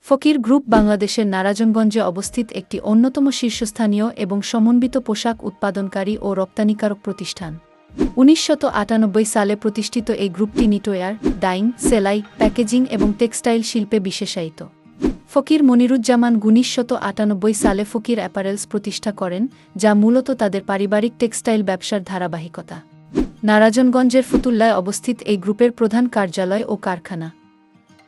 ফকির group বাংলাদেশের নারায়ণগঞ্জে অবস্থিত একটি অন্যতম শীর্ষস্থানীয় এবং সমন্বিত পোশাক উৎপাদনকারী ও রপ্তানিকারক প্রতিষ্ঠান। ১৯৯৮ সালে প্রতিষ্ঠিত এই গ্রুপটি নিটওয়্যার, ডাইং, সেলাই, প্যাকেজিং এবং টেক্সটাইল শিল্পে বিশেষায়িত। ফকির মনিরুজ্জামান ১৯৯৮ সালে ফকির অ্যাপারেলস প্রতিষ্ঠা করেন, যা মূলত তাদের পারিবারিক টেক্সটাইল ব্যবসার ধারাবাহিকতা। নারায়ণগঞ্জের ফতুল্লায় অবস্থিত এই গ্রুপের প্রধান কার্যালয় ও কারখানা।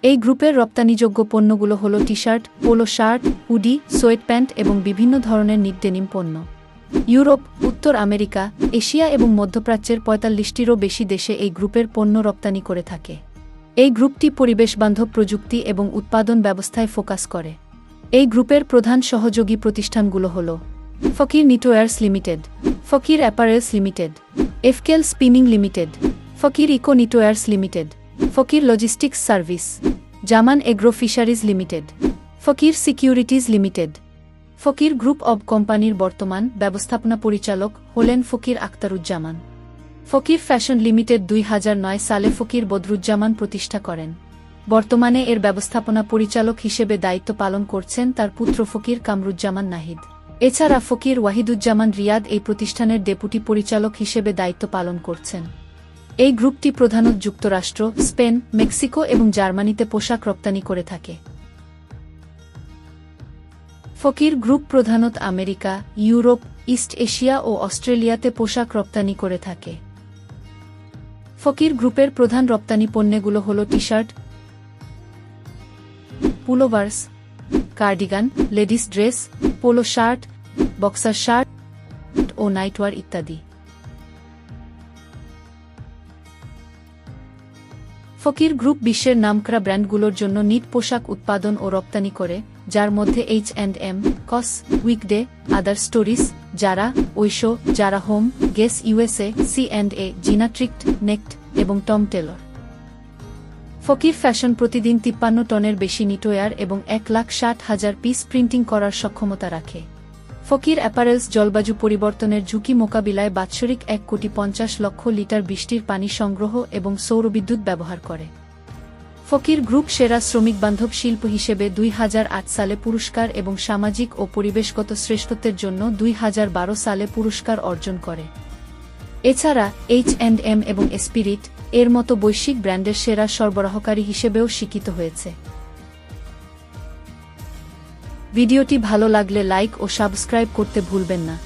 এই গ্রুপের রপ্তানিযোগ্য পণ্যগুলো হল t-shirt, polo shirt, hoodie, sweatpants এবং বিভিন্ন ধরনের নিট ডেনিম পণ্য। ইউরোপ, উত্তর আমেরিকা, এশিয়া এবং মধ্যপ্রাচ্যের ৪৫টিরও বেশি দেশে এই গ্রুপের পণ্য রপ্তানি করে থাকে। এই গ্রুপটি পরিবেশবান্ধব প্রযুক্তি এবং উৎপাদন ব্যবস্থায় ফোকাস করে। এই গ্রুপের প্রধান সহযোগী প্রতিষ্ঠানগুলো হল Fakir knitwears limited, Fakir apparels limited, FKL spinning limited, Fakir eco knitwears limited, Fakir logistics service, Zaman agro fisheries limited, Fakir securities limited. Fakir group of কোম্পানির বর্তমান ব্যবস্থাপনা পরিচালক হলেন ফকির আখতারুজ্জামান। ফকির ফ্যাশন লিমিটেড ২০০৯ সালে ফকির বদরুজ্জামান প্রতিষ্ঠা করেন। বর্তমানে এর ব্যবস্থাপনা পরিচালক হিসেবে দায়িত্ব পালন করছেন তার পুত্র ফকির কামরুজ্জামান নাহিদ। এছাড়া ফকির ওয়াহিদুজ্জামান রিয়াদ এই প্রতিষ্ঠানের ডেপুটি পরিচালক হিসেবে দায়িত্ব পালন করছেন। এই গ্রুপটি প্রধানত যুক্তরাষ্ট্র, স্পেন, মেক্সিকো এবং জার্মানিতে পোশাক রপ্তানি করে থাকে। ফকির গ্রুপ প্রধানত আমেরিকা, ইউরোপ, ইস্ট এশিয়া ও অস্ট্রেলিয়াতে পোশাক রপ্তানি করে থাকে। ফকির গ্রুপের প্রধান রপ্তানি পণ্যগুলো হল T-shirt, pullovers, cardigan, ladies dress, polo shirt, boxer shirt ও নাইটওয়ার ইত্যাদি। ফকির গ্রুপ বিশ্বের নামকরা ব্র্যান্ডগুলোর জন্য নিট পোশাক উৎপাদন ও রপ্তানি করে, যার মধ্যে H&M, কস, উইকডে, আদার স্টোরিজ, জারা, ঐশো, জারা হোম, গেস ইউএসএ, C&A, জিনাট্রিক্ট, নেক্ট এবং টম টেলর। ফকির ফ্যাশন প্রতিদিন ৫৩ টনের বেশি নিটওয়্যার এবং ১,৬০,০০০ পিস প্রিন্টিং করার সক্ষমতা রাখে। ফকির অ্যাপারেলস জলবায়ু পরিবর্তনের ঝুঁকি মোকাবিলায় বাৎসরিক ১,৫০,০০,০০০ লিটার বৃষ্টির পানি সংগ্রহ এবং সৌরবিদ্যুৎ ব্যবহার করে। ফকির গ্রুপ সেরা শ্রমিকবান্ধব শিল্প হিসেবে ২০০৮ সালে পুরস্কার এবং সামাজিক ও পরিবেশগত শ্রেষ্ঠত্বের জন্য ২০১২ সালে পুরস্কার অর্জন করে। এছাড়া H&M এবং এসপিরিট এর মতো বৈশ্বিক ব্র্যান্ডের সেরা সরবরাহকারী হিসেবেও স্বীকৃত হয়েছে। ভিডিওটি ভালো লাগলে লাইক ও সাবস্ক্রাইব করতে ভুলবেন না।